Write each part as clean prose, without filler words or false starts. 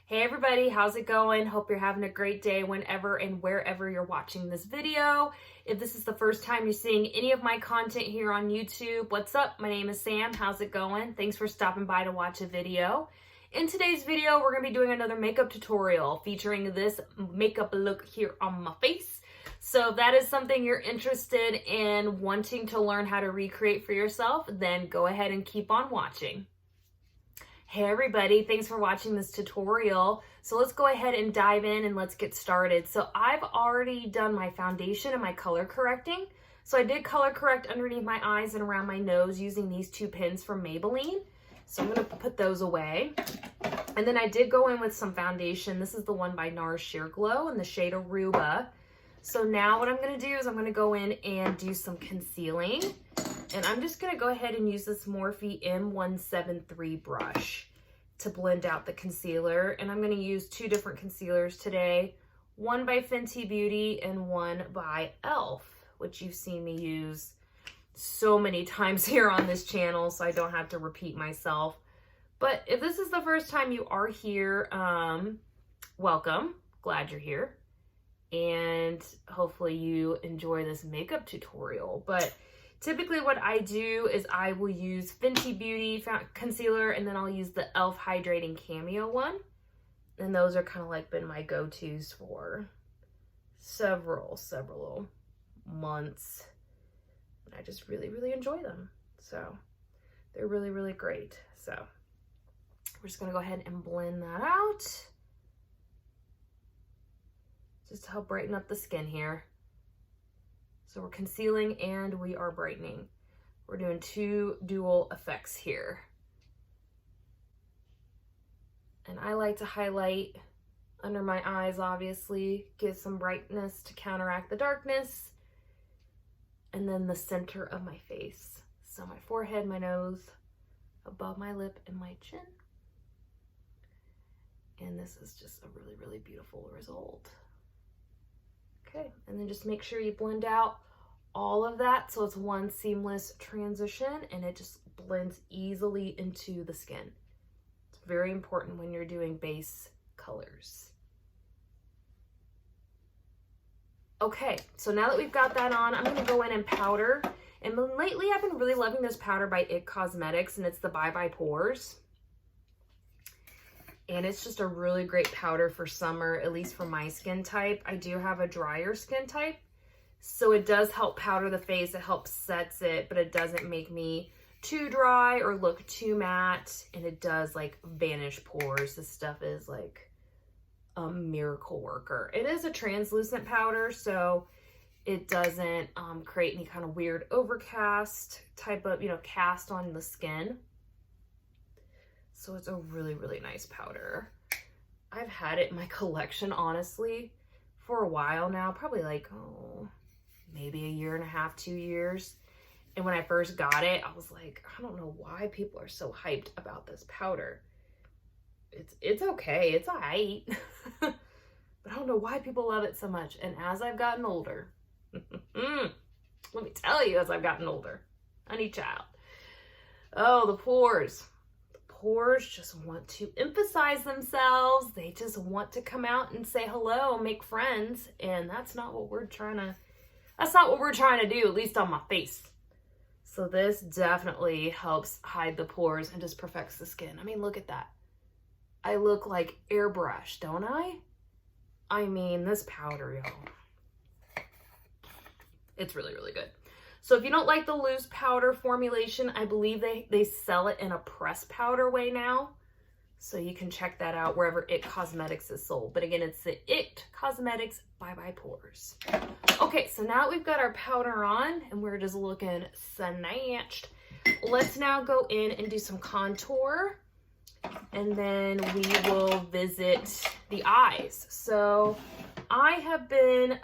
Hey everybody, how's it going? Hope you're having a great day whenever and wherever you're watching this video. If this is the first time you're seeing any of my content here on YouTube, what's up? My name is Sam. How's it going? Thanks for stopping by to watch a video. In today's video, we're going to be doing another makeup tutorial featuring this makeup look here on my face. So if that is something you're interested in wanting to learn how to recreate for yourself, then go ahead and keep on watching. Hey everybody, thanks for watching this tutorial. So let's go ahead and dive in and let's get started. So I've already done my foundation and my color correcting. So I did color correct underneath my eyes and around my nose using these two pins from Maybelline. So I'm going to put those away. And then I did go in with some foundation. This is the one by NARS Sheer Glow in the shade Aruba. So now what I'm going to do is I'm going to go in and do some concealing. And I'm just going to go ahead and use this Morphe M173 brush to blend out the concealer. And I'm going to use two different concealers today. One by Fenty Beauty and one by e.l.f., which you've seen me use so many times here on this channel, so I don't have to repeat myself. But if this is the first time you are here, welcome. Glad you're here. And hopefully you enjoy this makeup tutorial. But typically what I do is I will use Fenty Beauty concealer, and then I'll use the e.l.f. Hydrating Cameo one. And those are kind of like been my go-tos for several months. And I just really enjoy them. So they're really great. So we're just gonna go ahead and blend that out, just to help brighten up the skin here. So we're concealing and we are brightening. We're doing two dual effects here. And I like to highlight under my eyes, obviously, give some brightness to counteract the darkness. And then the center of my face. So my forehead, my nose, above my lip, and my chin. And this is just a really beautiful result. Okay, and then just make sure you blend out all of that so it's one seamless transition and it just blends easily into the skin. It's very important when you're doing base colors. Okay, so now that we've got that on, I'm going to go in and powder. And lately I've been really loving this powder by IT Cosmetics, and it's the Bye Bye Pores. And it's just a really great powder for summer, at least for my skin type. I do have a drier skin type, so it does help powder the face. It helps sets it, but it doesn't make me too dry or look too matte. And it does like vanish pores. This stuff is like a miracle worker. It is a translucent powder, so it doesn't create any kind of weird overcast type of, cast on the skin. So it's a really nice powder. I've had it in my collection, honestly, for a while now, probably like, maybe a year and a half, 2 years. And when I first got it, I was like, I don't know why people are so hyped about this powder. It's okay, it's all right. But I don't know why people love it so much. And as I've gotten older, let me tell you, as I've gotten older, honey child, oh, the pores. Pores just want to emphasize themselves. They just want to come out and say hello, make friends, and that's not what we're trying to do, at least on my face. So this definitely helps hide the pores and just perfects the skin. I mean, look at that. I look like airbrush, don't I? I mean, this powder, y'all. It's really good. So if you don't like the loose powder formulation, I believe they sell it in a press powder way now. So you can check that out wherever IT Cosmetics is sold. But again, it's the IT Cosmetics Bye Bye Pores. Okay, so now that we've got our powder on and we're just looking snatched, let's now go in and do some contour. And then we will visit the eyes. So I have been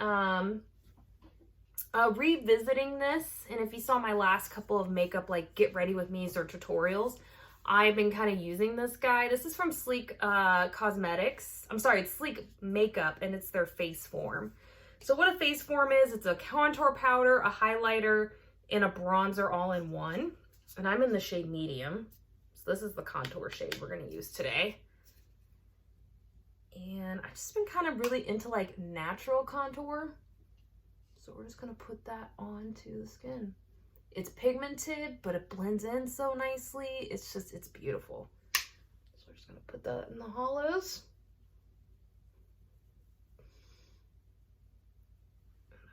revisiting this, and if you saw my last couple of makeup like get ready with me's or tutorials, I've been kind of using this guy. This is from Sleek Cosmetics. I'm sorry, it's Sleek Makeup, and it's their face form. So what a face form is, it's a contour powder, a highlighter, and a bronzer all in one. And I'm in the shade medium. So this is the contour shade we're going to use today. And I've just been kind of really into like natural contour. So we're just gonna put that onto the skin. It's pigmented, but it blends in so nicely. It's beautiful. So we're just gonna put that in the hollows.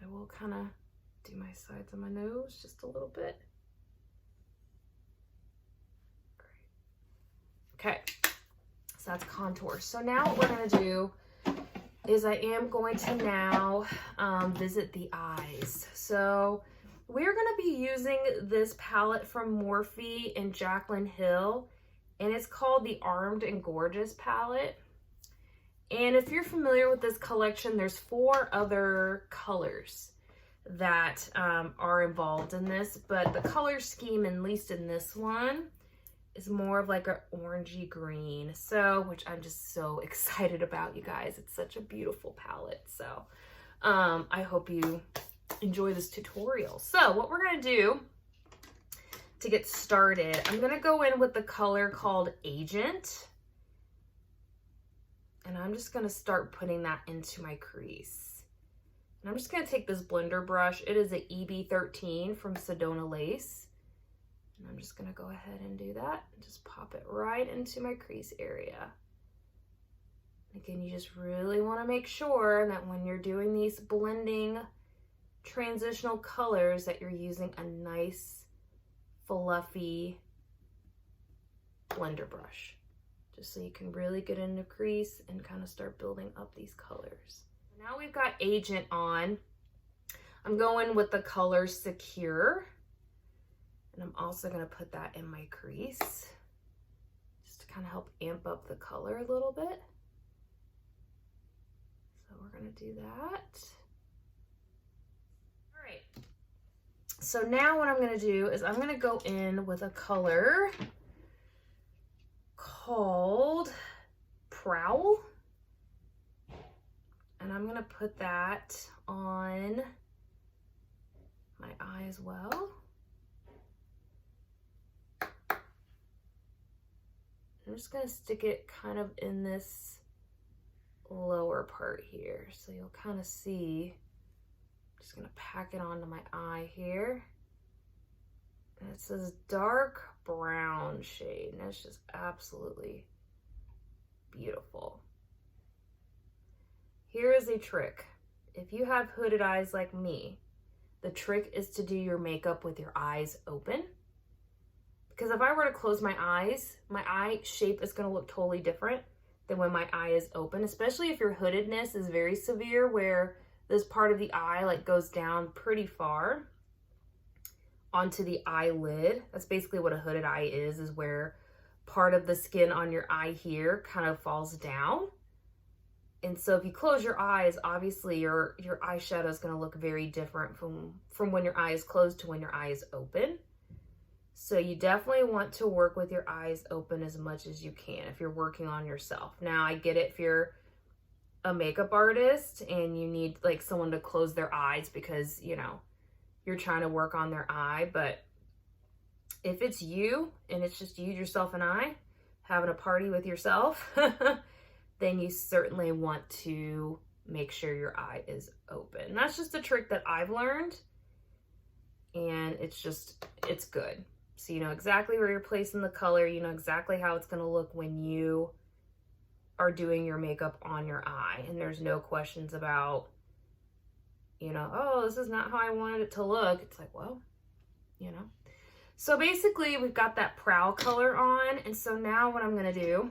I will kind of do my sides of my nose just a little bit. Great. Okay, so that's contour. So now what we're gonna do is I am going to now visit the eyes. So we're gonna be using this palette from Morphe and Jaclyn Hill, and it's called the Armed and Gorgeous palette. And if you're familiar with this collection, there's 4 other colors that are involved in this, but the color scheme, at least in this one, is more of like an orangey green. So, which I'm just so excited about, you guys. It's such a beautiful palette. So I hope you enjoy this tutorial. So what we're gonna do to get started, I'm gonna go in with the color called Agent. And I'm just gonna start putting that into my crease. And I'm just gonna take this blender brush. It is an EB13 from Sedona Lace. And I'm just gonna go ahead and do that. And just pop it right into my crease area. Again, you just really wanna make sure that when you're doing these blending transitional colors that you're using a nice, fluffy blender brush. Just so you can really get into crease and kind of start building up these colors. Now we've got Agent on. I'm going with the color Secure. And I'm also gonna put that in my crease just to kind of help amp up the color a little bit. So we're gonna do that. All right. So now what I'm gonna do is I'm gonna go in with a color called Prowl, and I'm gonna put that on my eye as well. I'm just gonna stick it kind of in this lower part here, so you'll kind of see. I'm just gonna pack it onto my eye here, and it's this dark brown shade, and it's just absolutely beautiful. Here is a trick. If you have hooded eyes like me, the trick is to do your makeup with your eyes open. Because if I were to close my eyes, my eye shape is gonna look totally different than when my eye is open, especially if your hoodedness is very severe, where this part of the eye like goes down pretty far onto the eyelid. That's basically what a hooded eye is where part of the skin on your eye here kind of falls down. And so if you close your eyes, obviously your eyeshadow is going to look very different from when your eye is closed to when your eye is open. So you definitely want to work with your eyes open as much as you can if you're working on yourself. Now, I get it if you're a makeup artist and you need like someone to close their eyes because, you know, you're trying to work on their eye, but if it's you and it's just you, yourself, and I having a party with yourself, then you certainly want to make sure your eye is open. That's just a trick that I've learned, and it's good. So you know exactly where you're placing the color, you know exactly how it's gonna look when you are doing your makeup on your eye, and there's no questions about, you know, oh, this is not how I wanted it to look. It's like, well, you know. So basically we've got that Prowl color on, and so now what I'm gonna do,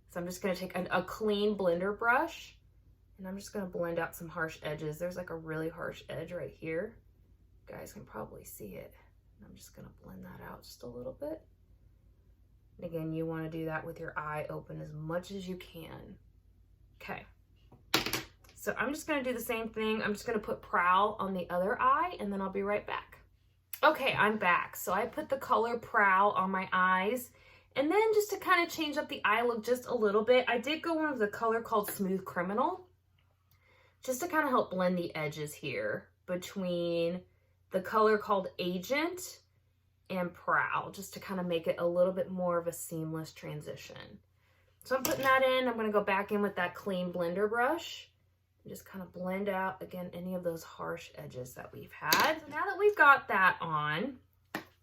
so I'm just gonna take a clean blender brush, and I'm just gonna blend out some harsh edges. There's like a really harsh edge right here. You guys can probably see it. And I'm just gonna blend that out just a little bit. And again, you wanna do that with your eye open as much as you can. Okay. So I'm just gonna do the same thing. I'm just gonna put Prowl on the other eye, and then I'll be right back. Okay, I'm back. So I put the color Prowl on my eyes, and then just to kind of change up the eye look just a little bit, I did go in with a color called Smooth Criminal, just to kind of help blend the edges here between the color called Agent and Prowl, just to kind of make it a little bit more of a seamless transition. So I'm putting that in. I'm going to go back in with that clean blender brush and just kind of blend out, again, any of those harsh edges that we've had. So now that we've got that on,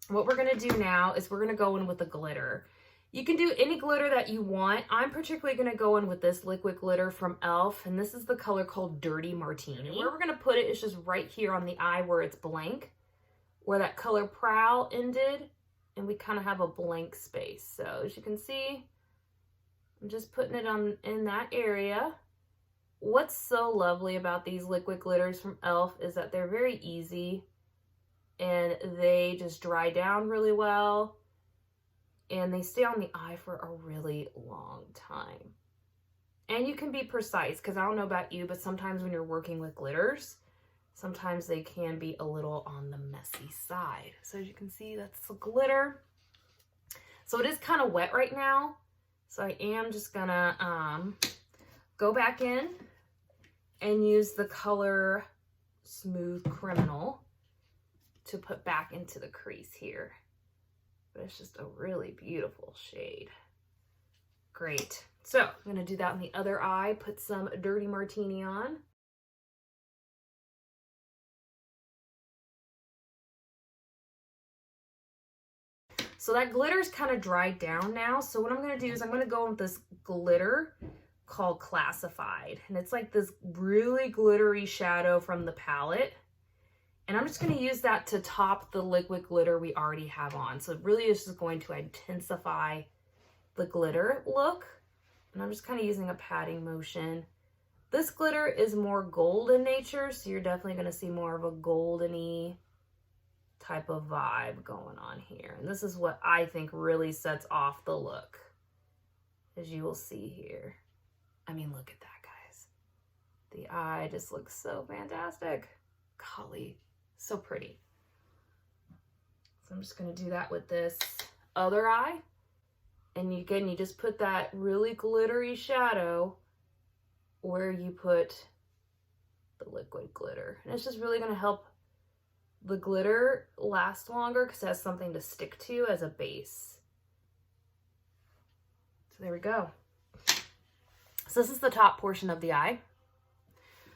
what we're going to do now is we're going to go in with the glitter. You can do any glitter that you want. I'm particularly going to go in with this liquid glitter from e.l.f. and this is the color called Dirty Martini. Where we're going to put it is just right here on the eye where it's blank, where that color Prowl ended, and we kind of have a blank space. So as you can see, I'm just putting it on in that area. What's so lovely about these liquid glitters from e.l.f. is that they're very easy and they just dry down really well and they stay on the eye for a really long time. And you can be precise, because I don't know about you, but sometimes when you're working with glitters, sometimes they can be a little on the messy side. So as you can see, that's the glitter. So it is kind of wet right now. So I am just gonna go back in and use the color Smooth Criminal to put back into the crease here. But it's just a really beautiful shade. Great. So I'm gonna do that on the other eye, put some Dirty Martini on. So that glitter's kind of dried down now. So what I'm going to do is I'm going to go in with this glitter called Classified. And it's like this really glittery shadow from the palette. And I'm just going to use that to top the liquid glitter we already have on. So it really is just going to intensify the glitter look. And I'm just kind of using a patting motion. This glitter is more gold in nature, so you're definitely going to see more of a goldeny type of vibe going on here. And this is what I think really sets off the look, as you will see here. I mean, look at that, guys. The eye just looks so fantastic. Golly, so pretty. So I'm just going to do that with this other eye. And again, you just put that really glittery shadow where you put the liquid glitter. And it's just really going to help the glitter lasts longer because it has something to stick to as a base. So there we go. So this is the top portion of the eye.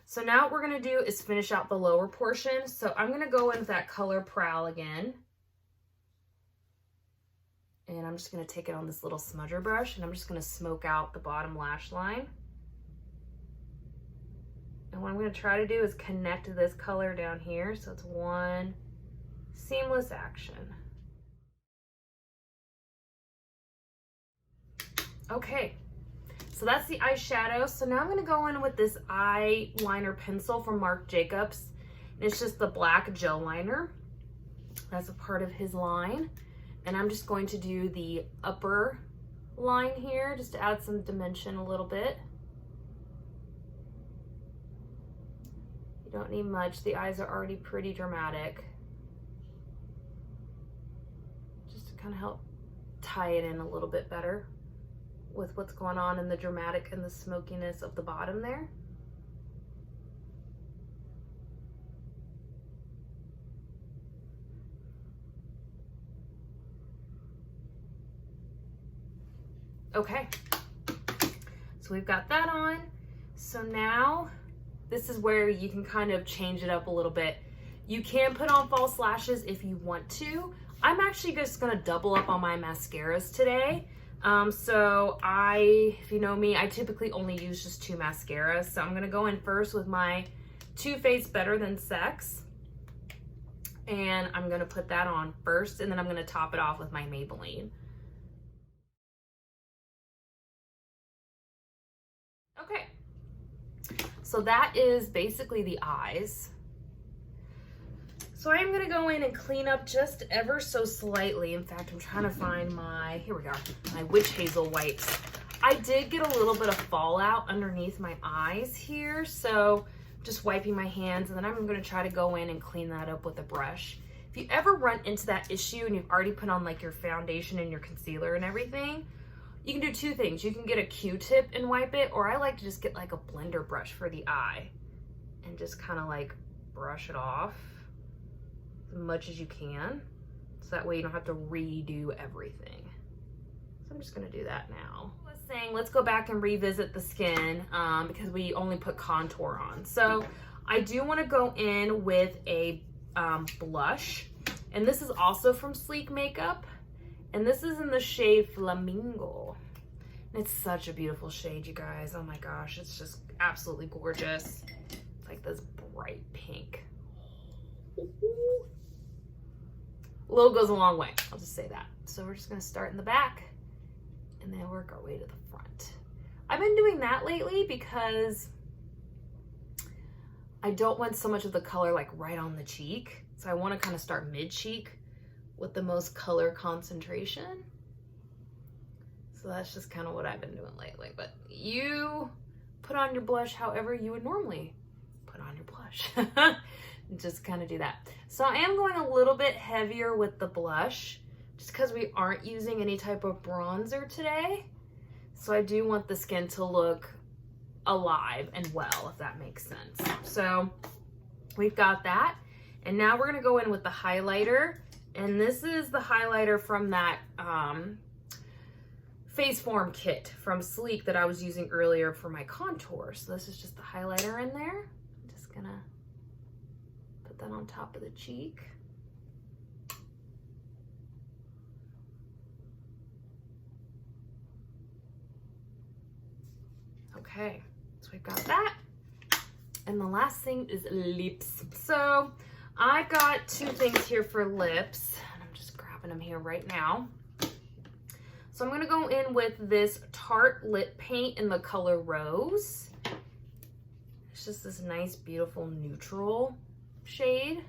So now what we're going to do is finish out the lower portion. So I'm going to go in with that color Prowl again. And I'm just going to take it on this little smudger brush and I'm just going to smoke out the bottom lash line. And what I'm going to try to do is connect this color down here so it's one seamless action. Okay, so that's the eyeshadow. So now I'm going to go in with this eyeliner pencil from Marc Jacobs. And it's just the black gel liner. That's a part of his line. And I'm just going to do the upper line here just to add some dimension a little bit. You don't need much. The eyes are already pretty dramatic. Just to kind of help tie it in a little bit better with what's going on in the dramatic and the smokiness of the bottom there. Okay, so we've got that on. So now this is where you can kind of change it up a little bit. You can put on false lashes if you want to. I'm actually just gonna double up on my mascaras today. If you know me, I typically only use just 2 mascaras. So I'm gonna go in first with my Too Faced Better Than Sex. And I'm gonna put that on first, and then I'm gonna top it off with my Maybelline. Okay. So that is basically the eyes. So I'm gonna go in and clean up just ever so slightly. In fact, I'm trying to find here we go, my witch hazel wipes. I did get a little bit of fallout underneath my eyes here, so just wiping my hands, and then I'm gonna try to go in and clean that up with a brush. If you ever run into that issue and you've already put on like your foundation and your concealer and everything, you can do 2 things. You can get a Q-tip and wipe it, or I like to just get like a blender brush for the eye and just kind of like brush it off as much as you can. So that way you don't have to redo everything. So I'm just gonna do that now. saying, let's go back and revisit the skin because we only put contour on. So I do want to go in with a blush, and this is also from Sleek Makeup, and this is in the shade Flamingo. It's such a beautiful shade, you guys. Oh my gosh, it's just absolutely gorgeous. It's like this bright pink. A little goes a long way, I'll just say that. So we're just gonna start in the back and then work our way to the front. I've been doing that lately because I don't want so much of the color like right on the cheek. So I wanna kind of start mid-cheek with the most color concentration. So that's just kind of what I've been doing lately. But you put on your blush however you would normally put on your blush. Just kind of do that. So I am going a little bit heavier with the blush just because we aren't using any type of bronzer today. So I do want the skin to look alive and well, if that makes sense. So we've got that. And now we're gonna go in with the highlighter. And this is the highlighter from that Face Form kit from Sleek that I was using earlier for my contour. So this is just the highlighter in there. I'm just gonna put that on top of the cheek. Okay, so we've got that. And the last thing is lips. So I've got two things here for lips, and I'm just grabbing them here right now. So I'm gonna go in with this Tarte lip paint in the color Rose. It's just this nice, beautiful neutral shade.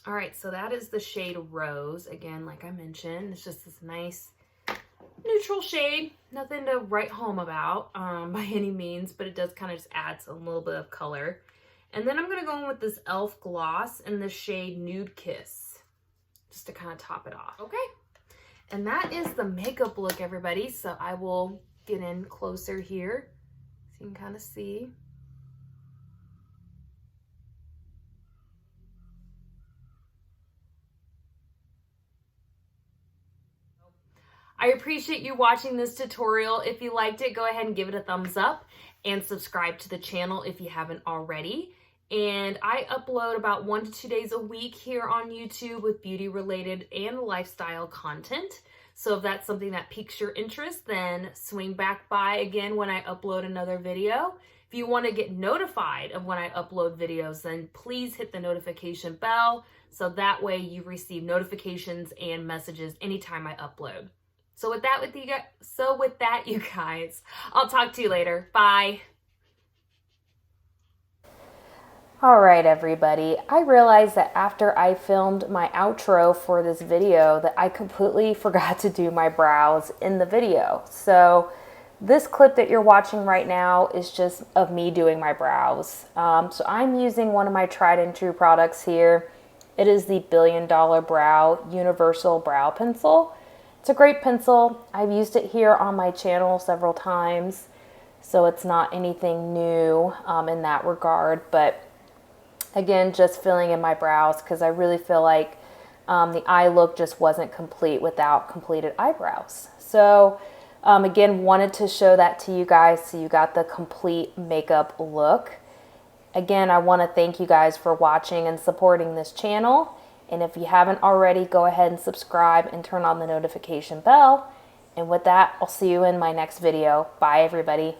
All right, so that is the shade Rose. Again, like I mentioned, it's just this nice neutral shade. Nothing to write home about by any means, but it does kind of just add a little bit of color. And then I'm gonna go in with this e.l.f. gloss in the shade Nude Kiss, just to kind of top it off. Okay, and that is the makeup look, everybody. So I will get in closer here so you can kind of see. I appreciate you watching this tutorial. If you liked it, go ahead and give it a thumbs up and subscribe to the channel if you haven't already. And I upload about 1 to 2 days a week here on YouTube with beauty related and lifestyle content. So if that's something that piques your interest, then swing back by again when I upload another video. If you want to get notified of when I upload videos, then please hit the notification bell so that way you receive notifications and messages anytime I upload. So with that, you guys, I'll talk to you later. Bye. All right, everybody. I realized that after I filmed my outro for this video that I completely forgot to do my brows in the video. So this clip that you're watching right now is just of me doing my brows. So I'm using one of my tried and true products here. It is the $1 Billion Brow Universal Brow Pencil. It's a great pencil. I've used it here on my channel several times, so it's not anything new in that regard. But again, just filling in my brows because I really feel like the eye look just wasn't complete without completed eyebrows. So again, wanted to show that to you guys so you got the complete makeup look. Again, I want to thank you guys for watching and supporting this channel. And if you haven't already, go ahead and subscribe and turn on the notification bell. And with that, I'll see you in my next video. Bye, everybody.